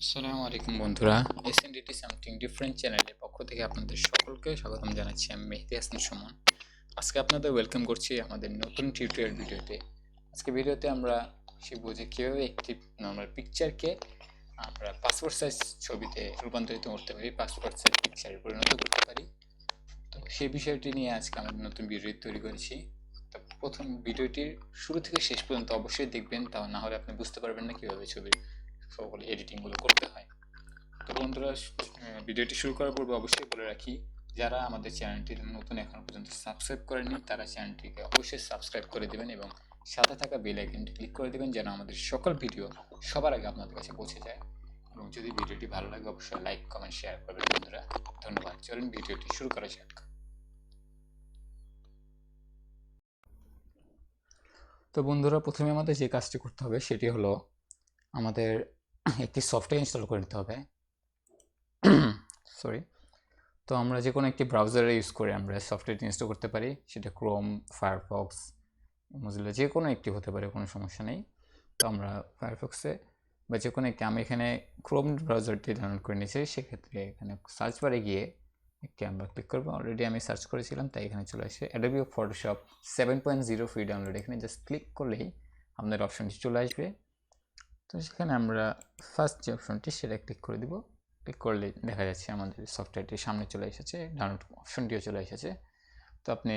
আসসালামু আলাইকুম বন্ধুরা, এসএনডিটি সামথিং ডিফারেন্ট চ্যানেলের পক্ষ থেকে আপনাদের সকলকে স্বাগতম জানাচ্ছি। আমি মেহেদি হাসান সুমন। আজকে আপনাদের ওয়েলকাম করছি আমাদের নতুন টিউটোরিয়াল ভিডিওতে। আজকে ভিডিওতে আমরা শিখব যে কীভাবে একটি নর্মাল পিকচারকে আমরা পাসপোর্ট সাইজ ছবিতে রূপান্তরিত করতে পারি, পাসপোর্ট সাইজ পিকচারে পরিণত করতে পারি। তো সেই বিষয়টি নিয়ে আজকে আমাদের নতুন ভিডিও তৈরি করেছি। তো প্রথম ভিডিওটির শুরু থেকে শেষ পর্যন্ত অবশ্যই দেখবেন, তাও না হলে আপনি বুঝতে পারবেন না কীভাবে ছবির সকল এডিটিংগুলো করতে হয়। তো বন্ধুরা, ভিডিওটি শুরু করার পূর্বে অবশ্যই বলে রাখি, যারা আমাদের চ্যানেলটি নতুন এখনো পর্যন্ত সাবস্ক্রাইব করেননি তারা চ্যানেলটিকে অবশ্যই সাবস্ক্রাইব করে দেবেন এবং সাথে থাকা বেল আইকনটি ক্লিক করে দেবেন যেন আমাদের সকল ভিডিও সবার আগে আপনাদের কাছে পৌঁছে যায়। এবং যদি ভিডিওটি ভালো লাগে অবশ্যই লাইক, কমেন্ট, শেয়ার করবেন বন্ধুরা। ধন্যবাদ। চলুন ভিডিওটি শুরু করা যাক। তো বন্ধুরা, প্রথমে আমাদের যে কাজটি করতে হবে সেটি হলো আমাদের একটি সফটওয়্যার ইনস্টল করে নিতে হবে। সরি। তো আমরা যে কোনো একটি ব্রাউজারে ইউজ করে আমরা সফটওয়্যারটি ইনস্টল করতে পারি, সেটা ক্রোম, ফায়ারফক্স, মজিলা যে কোনো একটি হতে পারে, কোনো সমস্যা নেই। তো আমরা ফায়ারফক্সে বা যে কোনো একটি, আমি এখানে ক্রোম ব্রাউজারটি ডাউনলোড করে নিয়েছি, সেক্ষেত্রে এখানে সার্চ বারে গিয়ে একটি আমরা ক্লিক করবো। অলরেডি আমি সার্চ করেছিলাম তাই এখানে চলে আসে অ্যাডোবি ফটোশপ 7.0 ফ্রি ডাউনলোড। এখানে জাস্ট ক্লিক করলেই আপনার অপশনটি চলে আসবে। তো সেখানে আমরা ফার্স্ট যে অপশনটি সেটা ক্লিক করে দিব। ক্লিক করলে দেখা যাচ্ছে আমাদের সফটওয়্যারটি সামনে চলে এসেছে, ডাউনলোড অপশনটিও চলে এসেছে। তো আপনি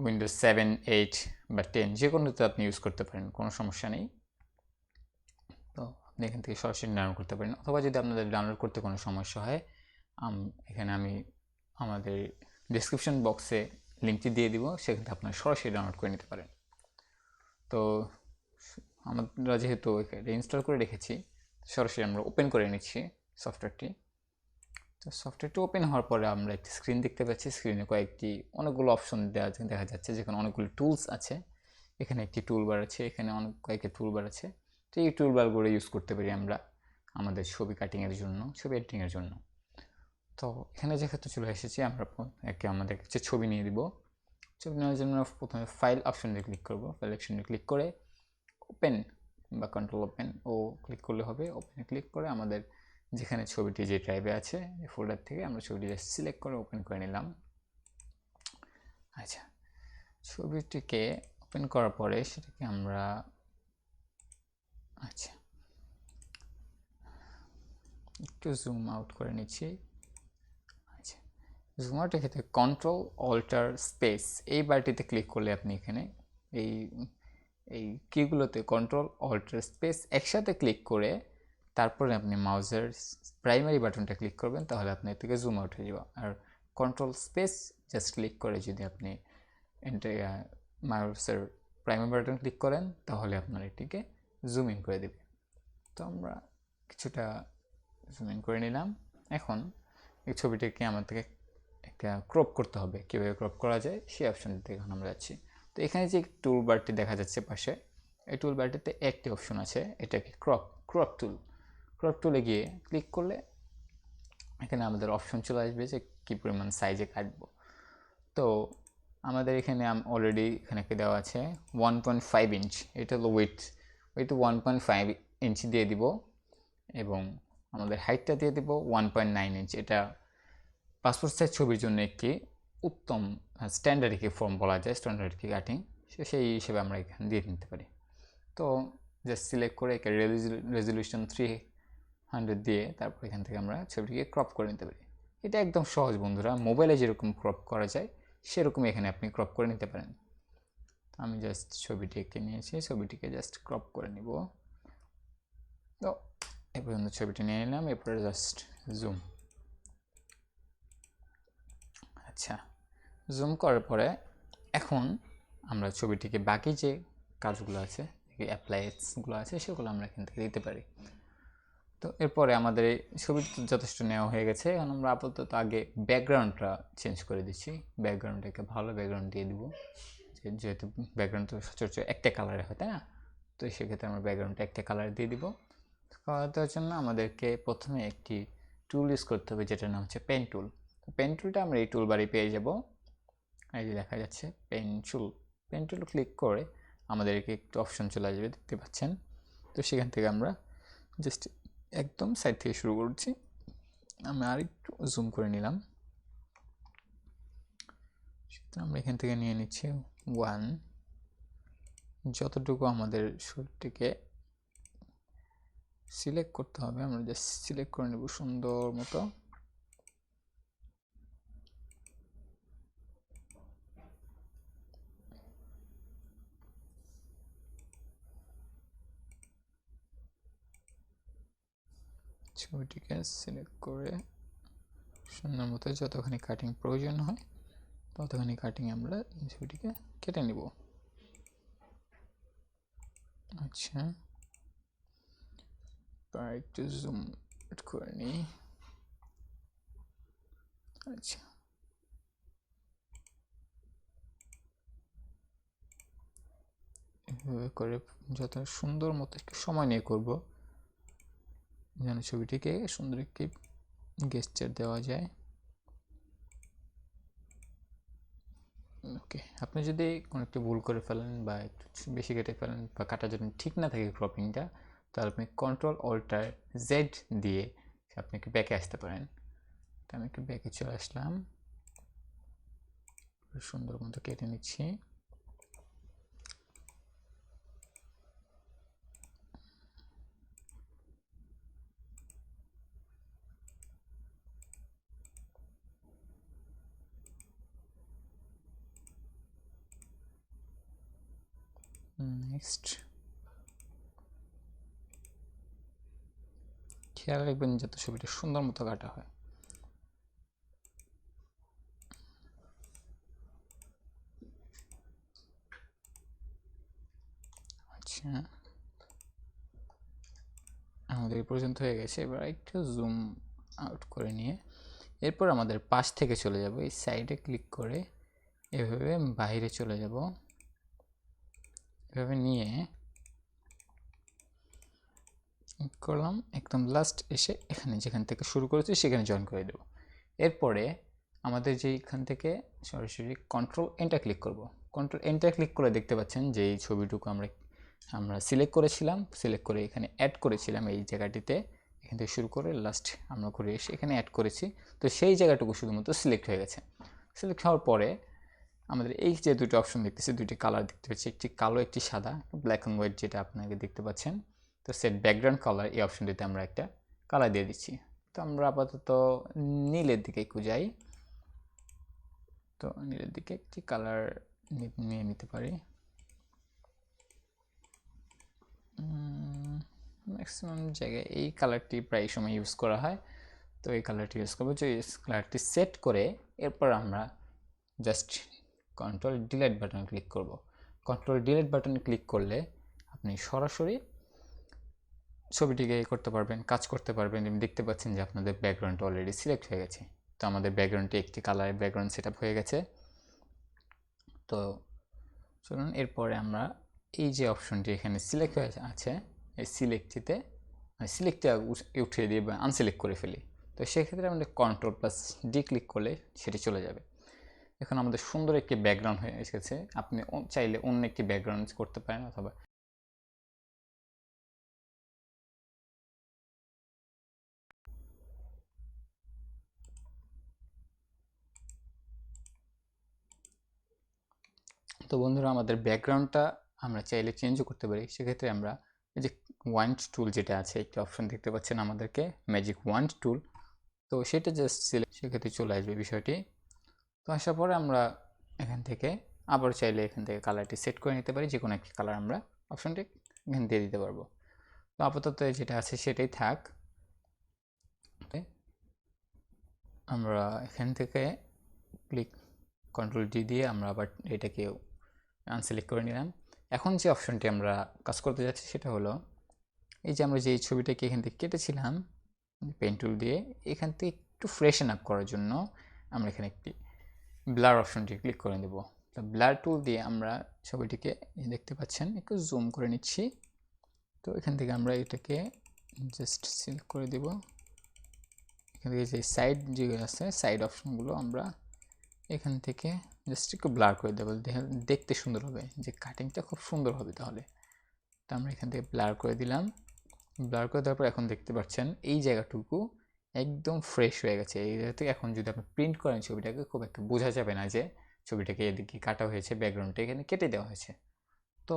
উইন্ডোজ 7, 8 বা 10 যে কোনোতে আপনি ইউজ করতে পারেন, কোনো সমস্যা নেই। তো আপনি এখান থেকে সরাসরি ডাউনলোড করতে পারেন, অথবা যদি আপনাদের ডাউনলোড করতে কোনো সমস্যা হয়, এখানে আমি আমাদের ডিসক্রিপশন বক্সে লিঙ্কটি দিয়ে দিব, সেখান থেকে আপনারা সরাসরি ডাউনলোড করে নিতে পারেন। তো আমরা যেহেতু এটা ইনস্টল করে রেখেছি, সরাসরি আমরা ওপেন করে নিচ্ছি সফটওয়্যারটি। তো সফটওয়্যারটি ওপেন হওয়ার পরে আমরা একটি স্ক্রিন দেখতে পাচ্ছি। স্ক্রিনে অনেকগুলো অপশন দেখা যাচ্ছে, যেখানে অনেকগুলো টুলস আছে। এখানে একটি টুলবার আছে, এখানে কয়েকটি টুলবার আছে। তো এই টুলবারগুলো ইউজ করতে পারি আমরা আমাদের ছবি কাটিংয়ের জন্য, ছবি এডিটিংয়ের জন্য। তো এখানে যেহেতু চলে এসেছি, আমরা আমাদের কাছে ছবি নিয়ে দিব। ছবি নেওয়ার জন্য প্রথমে ফাইল অপশনে ক্লিক করব। ফাইল অপশনে ক্লিক করে ওপেন বা কন্ট্রোল ওপেন ও ক্লিক করলে হবে। ওপেনে ক্লিক করে আমাদের যেখানে ছবিটি যে ড্রাইভে আছে এই ফোল্ডার থেকে আমরা ছবিটি জাস্ট সিলেক্ট করে ওপেন করে নিলাম। আচ্ছা, ছবিটিকে ওপেন করার পরে সেটাকে আমরা একটু জুম আউট করে নিচ্ছি। আচ্ছা, জুম আউটের ক্ষেত্রে কন্ট্রোল অল্টার স্পেস এই বারটিতে ক্লিক করলে আপনি এখানে এই কিগুলোতে কন্ট্রোল অল্টার স্পেস একসাথে ক্লিক করে তারপরে আপনি মাউসের প্রাইমারি বাটনটা ক্লিক করবেন, তাহলে আপনি এর থেকে জুম আউট হয়ে যাবে। আর কন্ট্রোল স্পেস জাস্ট ক্লিক করে যদি আপনি মাউসের প্রাইমারি বাটন ক্লিক করেন, তাহলে আপনার এটিকে জুম ইন করে দেবে। তো আমরা কিছুটা জুম ইন করে নিলাম। এখন এই ছবিটাকে আমাদেরকে একটা ক্রপ করতে হবে। কীভাবে ক্রপ করা যায় সেই অপশনটিতে এখন আমরা যাচ্ছি। তো এখানে যে টুল বারটি দেখা যাচ্ছে পাশে, এই টুল বারটিতে একটি অপশন আছে, এটাকে ক্রপ টুলে গিয়ে ক্লিক করলে এখানে আমাদের অপশন চলে আসবে যে কী পরিমাণ সাইজে কাটবো। তো আমাদের এখানে অলরেডি এখানে দেওয়া আছে 1.5 ইঞ্চ, এটা হলো উইথ 1.5 ইঞ্চি দিয়ে দিব এবং আমাদের হাইটটা দিয়ে দিব 1.9 ইঞ্চ। এটা পাসপোর্ট সাইজ ছবির জন্য একটি উত্তম স্ট্যান্ডার্ড কি ফর্ম বলা যায়, স্ট্যান্ডার্ড কি কাটিং, সেই হিসেবে আমরা এখানে দিয়ে নিতে পারি। তো জাস্ট সিলেক্ট করে একে রেজলিউশন 300 দিয়ে তারপর এখান থেকে আমরা ছবিটিকে ক্রপ করে নিতে পারি। এটা একদম সহজ বন্ধুরা, মোবাইলে যেরকম ক্রপ করা যায় সেরকমই এখানে আপনি ক্রপ করে নিতে পারেন। আমি জাস্ট ছবিটিকে নিয়েছি, ছবিটিকে জাস্ট ক্রপ করে নিব। তো এই পর্যন্ত ছবিটি নিয়ে নিলাম, এরপরে জাস্ট জুম। আচ্ছা, জুম করার পরে এখন আমরা ছবিটিকে বাকি যে কাজগুলো আছে, অ্যাপ্লাইসগুলো আছে, সেগুলো আমরা এখান থেকে দিতে পারি। তো এরপরে আমাদের এই ছবিটি যথেষ্ট নেওয়া হয়ে গেছে। এখন আমরা আপাতত আগে ব্যাকগ্রাউন্ডটা চেঞ্জ করে দিচ্ছি। ব্যাকগ্রাউন্ডটাকে ভালো ব্যাকগ্রাউন্ড দিয়ে দিব, যেহেতু ব্যাকগ্রাউন্ড তো সচরাচর একটা কালারে হয়, তাই না? তো সেক্ষেত্রে আমরা ব্যাকগ্রাউন্ডটা একটা কালার দিয়ে দিব। কালার দেওয়ার জন্য আমাদেরকে প্রথমে একটি টুল ইউজ করতে হবে, যেটার নাম হচ্ছে পেন টুল। পেন টুলটা আমরা এই টুলবারে পেয়ে যাব। এই যে দেখা যাচ্ছে পেন টুল ক্লিক করে আমাদেরকে একটু অপশন চলে আসবে, দেখতে পাচ্ছেন। তো সেখান থেকে আমরা জাস্ট একদম সাইড থেকে শুরু করছি। আমি আরেকটু জুম করে নিলাম। আমরা এখান থেকে নিয়ে নিচ্ছি 1, যতটুকু আমাদের শরীরটিকে সিলেক্ট করতে হবে আমরা জাস্ট সিলেক্ট করে নেব সুন্দর মতো। ছবিটিকে সিলেক্ট করে সুন্দর মতো যতখানি কাটিং প্রয়োজন হয় ততখানি কাটিং আমরা ছবিটিকে কেটে নিব। আচ্ছা, একটু জুম করে নিই। আচ্ছা, এভাবে করে যত সুন্দর মতো একটু সময় নিয়ে করব যেন ছবিটিকে সুন্দর একটি গেস্টার দেওয়া যায়। ওকে, আপনি যদি কোনো একটু ভুল করে ফেলেন বা একটু বেশি কেটে ফেলেন বা কাটা যদি ঠিক না থাকে ক্রপিংটা, তাহলে আপনি কন্ট্রোল অল্টার জেড দিয়ে আপনি একটু ব্যাকে আসতে পারেন। তো আমি একটু ব্যাকে চলে আসলাম, সুন্দর মতো কেটে নিচ্ছি। নেক্সট খেয়াল রাখবেন যাতে ছবিটা সুন্দর মতো কাটা হয়। আচ্ছা, আমাদের এই পর্যন্ত হয়ে গেছে। এবার একটু জুম আউট করে নিয়ে এরপর আমাদের পাশ থেকে চলে যাব, এই সাইডে ক্লিক করে এভাবে বাইরে চলে যাব। এভাবে নিয়ে করলাম, একদম লাস্ট এসে এখানে যেখান থেকে শুরু করেছি সেখানে জয়েন করে দেব। এরপরে আমাদের যে এখান থেকে সরাসরি কন্ট্রোল এন্টার ক্লিক করব। কন্ট্রোল এন্টার ক্লিক করে দেখতে পাচ্ছেন যে এই ছবিটুকু আমরা সিলেক্ট করেছিলাম, সিলেক্ট করে এখানে অ্যাড করেছিলাম এই জায়গাটিতে। এখান থেকে শুরু করে লাস্ট আমরা ঘুরে এসে এখানে অ্যাড করেছি। তো সেই জায়গাটুকু শুধুমাত্র সিলেক্ট হয়ে গেছে। সিলেক্ট হওয়ার পরে আমাদের এই যে দুটো অপশন দেখতেছি, দুটি কালার দেখতে পাচ্ছি, একটি কালো একটি সাদা, ব্ল্যাক অ্যান্ড হোয়াইট যেটা আপনাকে দেখতে পাচ্ছেন। তো সেট ব্যাকগ্রাউন্ড কালার এই অপশনটিতে আমরা একটা কালার দিয়ে দিচ্ছি। তো আমরা আপাতত নীলের দিকে একটু যাই। তো নীলের দিকে একটি কালার নিয়ে নিতে পারি। ম্যাক্সিমাম জায়গায় এই কালারটি প্রায় সময় ইউজ করা হয়, তো এই কালারটি ইউজ করবো। যে কালারটি সেট করে এরপর আমরা just control delete button click করব। কন্ট্রোল ডিলিট বাটন ক্লিক করলে আপনি সরাসরি ছবিটিকে করতে পারবেন, কাজ করতে পারবেন। দেখতে পাচ্ছেন যে আপনাদের ব্যাকগ্রাউন্ড অলরেডি সিলেক্ট হয়ে গেছে। তো আমাদের ব্যাকগ্রাউন্ডটি একটি কালারের ব্যাকগ্রাউন্ড সেট আপ হয়ে গেছে। তো চলুন এরপরে আমরা এই যে অপশনটি এখানে সিলেক্ট হয়ে আছে এই সিলেক্টটিতে সিলেক্টটা উঠিয়ে দিয়ে বা আনসিলেক্ট করে ফেলি। তো সেক্ষেত্রে আমাদের কন্ট্রোল প্লাস ডি ক্লিক করলে সেটি চলে যাবে। এখন আমাদের সুন্দর একটি ব্যাকগ্রাউন্ড হয়ে এসেছে। আপনি চাইলে অন্য একটি ব্যাকগ্রাউন্ড করতে পারেন অথবা তো বন্ধুরা আমাদের ব্যাকগ্রাউন্ডটা আমরা চাইলে চেঞ্জও করতে পারি। সেক্ষেত্রে আমরা এই যে ওয়ান্ড টুল যেটা আছে একটি অপশন দেখতে পাচ্ছেন আমাদেরকে ম্যাজিক ওয়ান্ড টুল, তো সেটা জাস্ট সিলেক্ট, সেক্ষেত্রে চলে আসবে বিষয়টি। তো আসার পরে আমরা এখান থেকে আবার চাইলে এখান থেকে কালারটি সেট করে নিতে পারি, যে কোনো একটি কালার আমরা অপশনটি এখানে দিয়ে দিতে পারবো। তো আপাতত যেটা আছে সেটাই থাক। আমরা এখান থেকে ক্লিক কন্ট্রোল ডি দিয়ে আমরা আবার এটাকে আনসিলেক্ট করে নিলাম। এখন যে অপশনটি আমরা কাজ করতে যাচ্ছি সেটা হলো এই যে আমরা যে ছবিটাকে এখান থেকে কেটেছিলাম পেন টুল দিয়ে, এখান থেকে একটু ফ্রেশন আপ করার জন্য আমরা এখানে একটি ব্লার অপশনটি ক্লিক করে দেব। তো ব্লার টুল দিয়ে আমরা ছবিটিকে দেখতে পাচ্ছেন একটু জুম করে নিচ্ছি। তো এখান থেকে আমরা এটাকে জাস্ট সিলেক্ট করে দেব। এখান থেকে যে সাইড যেগুলো আছে সাইড অপশনগুলো আমরা এখান থেকে জাস্ট একটু ব্লার করে দেবো, দেখতে সুন্দর হবে, যে কাটিংটা খুব সুন্দর হবে তাহলে। তো আমরা এখান থেকে ব্লার করে দিলাম। ব্লার করে দেওয়ার পর এখন দেখতে পাচ্ছেন এই জায়গাটুকু একদম ফ্রেশ হয়ে গেছে। এই জায়গা থেকে এখন যদি আপনি প্রিন্ট করেন ছবিটাকে, খুব একটা বোঝা যাবে না যে ছবিটাকে এদিকে কাটা হয়েছে, ব্যাকগ্রাউন্ডটা এখানে কেটে দেওয়া হয়েছে। তো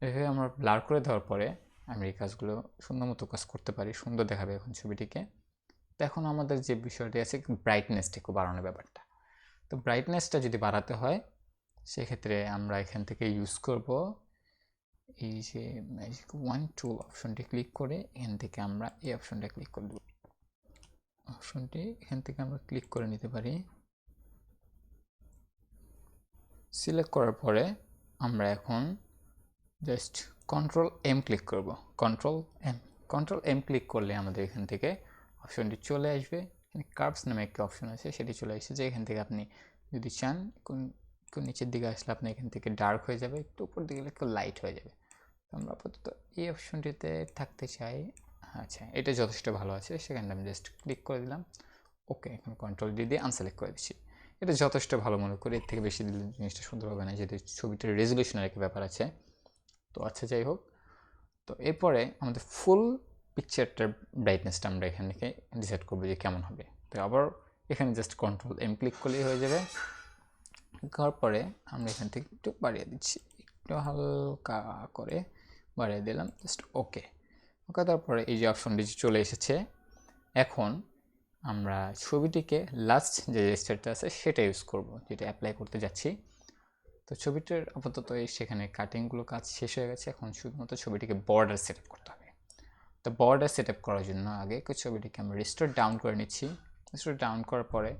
এভাবে আমরা ব্লার করে দেওয়ার পরে আমরা এই কাজগুলো সুন্দর মতো কাজ করতে পারি, সুন্দর দেখাবে এখন ছবিটিকে। তো এখন আমাদের যে বিষয়টি আছে, ব্রাইটনেসটা একটু বাড়ানোর ব্যাপারটা। তো ব্রাইটনেসটা যদি বাড়াতে হয় সেক্ষেত্রে আমরা এখান থেকে ইউজ করব এই যে ম্যাজিক ওয়ান টুল অপশনটি ক্লিক করে এখান থেকে আমরা এই অপশনটা ক্লিক করে দেব। অপশনটি এখান থেকে আমরা ক্লিক করে নিতে পারি। সিলেক্ট করার পরে আমরা এখন জাস্ট কন্ট্রোল এম ক্লিক করব। কন্ট্রোল এম ক্লিক করলে আমাদের এখান থেকে অপশনটি চলে আসবে। এখানে কার্ভস নামে একটা অপশন আছে, সেটি চলে এসেছে। এখান থেকে আপনি যদি চান একটু নিচের দিকে আসলে আপনি এখান থেকে ডার্ক হয়ে যাবে, একটু উপর দিকে গেলে একটু লাইট হয়ে যাবে। আমরা আপাতত এই অপশনটিতে থাকতে চাই। আচ্ছা, এটা যথেষ্ট ভালো আছে, সেখানে আমি জাস্ট ক্লিক করে দিলাম। ওকে, এখন কন্ট্রোল ডি দিয়ে আনসেলেক্ট করে দিচ্ছি। এটা যথেষ্ট ভালো মনে করি, এর থেকে বেশি দিলে জিনিসটা সুন্দর হবে না, যেহেতু ছবিটার রেজলিউশনের একটা ব্যাপার আছে। তো আচ্ছা, যাই হোক। তো এরপরে আমাদের ফুল পিকচারটার ব্রাইটনেসটা আমরা এখান থেকে ডিসাইড করবো যে কেমন হবে। তো আবার এখানে জাস্ট কন্ট্রোল এম ক্লিক করলেই হয়ে যাবে। করার পরে আমরা এখান থেকে একটু বাড়িয়ে দিচ্ছি, একটু হালকা করে বাড়িয়ে দিলাম, জাস্ট ওকে। ওকে, তারপরে এই যে অপশনটি চলে এসেছে। এখন আমরা ছবিটিকে লাস্ট যে রেজিস্টারটা আছে সেটা ইউজ করব, যেটা অ্যাপ্লাই করতে যাচ্ছি। তো ছবিটার আপাতত সেখানে কাটিংগুলো কাজ শেষ হয়ে গেছে। এখন শুধুমাত্র ছবিটিকে বর্ডার সেট আপ করতে হবে। তো বর্ডার সেট আপ করার জন্য আগে ছবিটিকে আমরা রিস্টোর ডাউন করে নিচ্ছি। রিস্টোর ডাউন করার পরে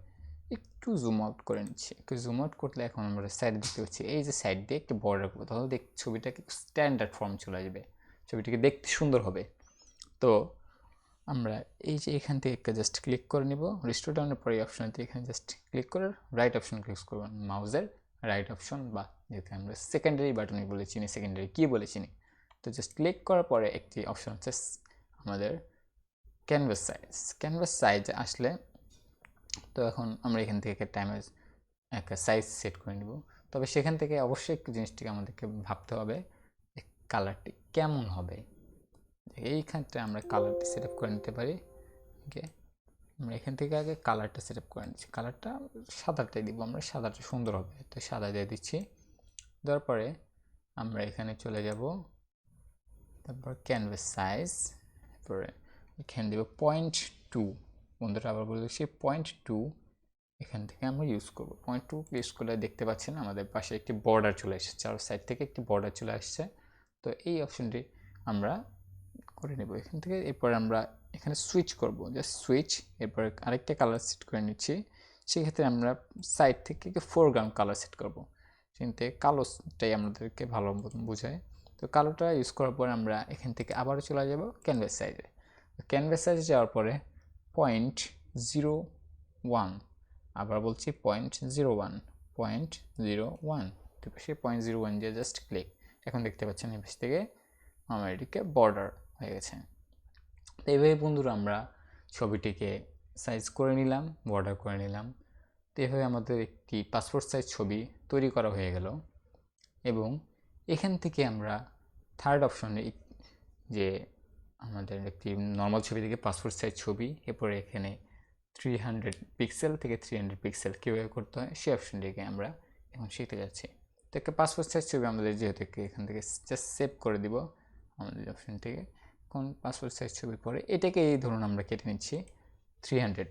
একটু জুম আউট করে নিচ্ছি। একটু জুম আউট করলে এখন আমরা সাইড দেখতে পাচ্ছি, এই যে সাইড দিয়ে একটু বর্ডার করবো, তাহলে ছবিটাকে স্ট্যান্ডার্ড ফর্ম চলে আসবে, ছবিটিকে দেখতে সুন্দর হবে। তো আমরা এই যে এখান থেকে একটা জাস্ট ক্লিক করে নিব। রিস্টোর ডাউনের পরে অপশনটি এখানে জাস্ট ক্লিক করে রাইট অপশন ক্লিক করবেন, মাউসের রাইট অপশন, বা যেটা আমরা সেকেন্ডারি বাটনই বলে চিনি, সেকেন্ডারি কি বলে চিনি। তো জাস্ট ক্লিক করার পরে একটি অপশন হচ্ছে আমাদের ক্যানভাস সাইজ আসলে, তো এখন আমরা এখান থেকে একটা সাইজ সেট করে নিব। তবে সেখান থেকে অবশ্যই একটু জিনিসটিকে আমাদেরকে ভাবতে হবে কালারটি কেমন হবে। এইখানটা আমরা কালারটি সেট আপ করে নিতে পারি। ওকে, আমরা এখান থেকে আগে কালারটা সেট আপ করে নিচ্ছি। কালারটা সাদাটাই দিব, আমরা সাদাটা সুন্দর হবে, তো সাদা দিয়ে দিচ্ছি। দেওয়ার পরে আমরা এখানে চলে যাব, তারপর ক্যানভাস সাইজ, তারপরে এখানে দেব 0.2। বন্ধুরা আবার বলে দিচ্ছি 0.2 এখান থেকে আমরা ইউজ করব। 0.2 ইউজ করলে দেখতে পাচ্ছেন আমাদের পাশে একটি বর্ডার চলে এসেছে, চার সাইড থেকে একটি বর্ডার চলে আসছে। তো এই অপশনটি আমরা করে নেব এখান থেকে। এরপর আমরা এখানে সুইচ করব, জাস্ট সুইচ। এরপর আরেকটা কালার সেট করে নিচ্ছি। সেক্ষেত্রে আমরা সাইড থেকে ফোরগ্রাউন্ড কালার সেট করব, কিন্তু কালোটাই আমাদেরকে ভালো মতন বোঝায়। তো কালোটা ইউজ করার পর আমরা এখান থেকে আবারও চলে যাব ক্যানভাস সাইজে। ক্যানভাস সাইজে যাওয়ার পরে 0.01, আবার বলছি 0.01 সে 0.01 দিয়ে জাস্ট ক্লিক। এখন দেখতে পাচ্ছেন এই পাশ থেকে আমার এটিকে বর্ডার হয়ে গেছে। তো এইভাবে বন্ধুরা আমরা ছবিটিকে সাইজ করে নিলাম, বর্ডার করে নিলাম। তো এভাবে আমাদের একটি পাসপোর্ট সাইজ ছবি তৈরি করা হয়ে গেল। এবং এখান থেকে আমরা থার্ড অপশনে যে আমাদের একটি নর্মাল ছবি থেকে পাসপোর্ট সাইজ ছবি, এরপরে এখানে 300 পিক্সেল থেকে 300 পিক্সেল কীভাবে করতে হয় সেই অপশনটিকে আমরা এখন শিখতে যাচ্ছি। তো একটা পাসপোর্ট সাইজ ছবি আমাদের যেহেতু এখান থেকে জাস্ট সেভ করে দিব আমাদের অপশন থেকে। কোন পাসপোর্ট সাইজ ছবি পরে এটাকে এই ধরুন আমরা কেটে নিচ্ছি 300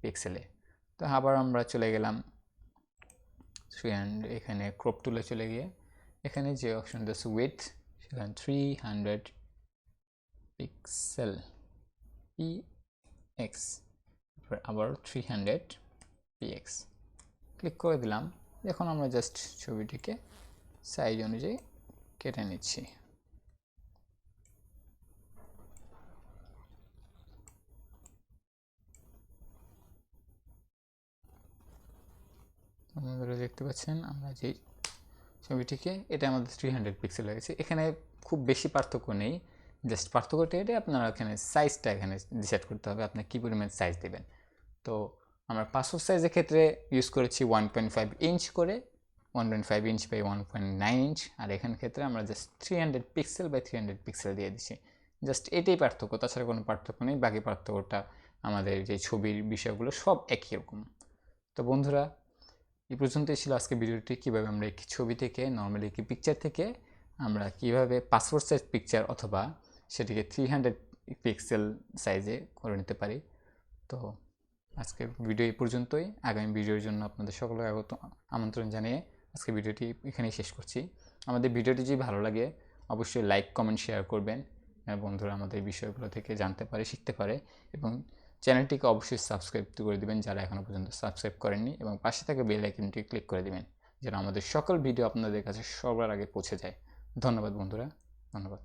পিক্সেলে। তো আবার আমরা চলে গেলাম 300, এখানে ক্রপ টুলে চলে গিয়ে এখানে যে অপশন আছে উইথ, সেখানে 300 পিক্সেল px, আবার 300 px ক্লিক করে দিলাম। এখন আমরা জাস্ট ছবিটিকে সাইজ অনুযায়ী কেটে নিচ্ছি। আপনারা দেখতে পাচ্ছেন আমরা যে ছবিটিকে, এটা আমাদের 300 পিক্সেল হয়ে গেছে। এখানে খুব বেশি পার্থক্য নেই, জাস্ট পার্থক্যটা এটা আপনারা এখানে সাইজটা এখানে ডিসাইড করতে হবে আপনি কী পরিমাণ সাইজ দেবেন। তো আমরা পাসপোর্ট সাইজের ক্ষেত্রে ইউজ করেছি 1.5 ইঞ্চ করে, 1.5 ইঞ্চ বাই 1.9 ইঞ্চ। আর এখানে ক্ষেত্রে আমরা জাস্ট 300 পিক্সেল বাই 300 পিক্সেল দিয়ে দিচ্ছি। জাস্ট এটাই পার্থক্য, তাছাড়া কোনো পার্থক্য নেই। বাকি পার্থক্যটা আমাদের যে ছবির বিষয়গুলো সব একই রকম। তো বন্ধুরা, এই পর্যন্তই ছিল আজকে ভিডিওটি, কীভাবে আমরা একটি ছবি থেকে, নর্মালি একটি পিকচার থেকে আমরা কীভাবে পাসপোর্ট সাইজ পিকচার অথবা সেটিকে 300 পিক্সেল সাইজে করে নিতে পারি। তো আজকের ভিডিও এই পর্যন্তই। আগামী ভিডিওর জন্য আপনাদের সকলকে আমন্ত্রণ জানিয়ে আজকে ভিডিওটি এখানেই শেষ করছি। আমাদের ভিডিওটি যদি ভালো লাগে অবশ্যই লাইক, কমেন্ট, শেয়ার করবেন, বন্ধুরা আমাদের বিষয়গুলো থেকে জানতে পারে, শিখতে পারে, এবং চ্যানেলটিকে অবশ্যই সাবস্ক্রাইব করে দেবেন যারা এখনও পর্যন্ত সাবস্ক্রাইব করেননি, এবং পাশে থাকা বেল আইকনটি ক্লিক করে দেবেন যেন আমাদের সকল ভিডিও আপনাদের কাছে সবার আগে পৌঁছে যায়। ধন্যবাদ বন্ধুরা, ধন্যবাদ।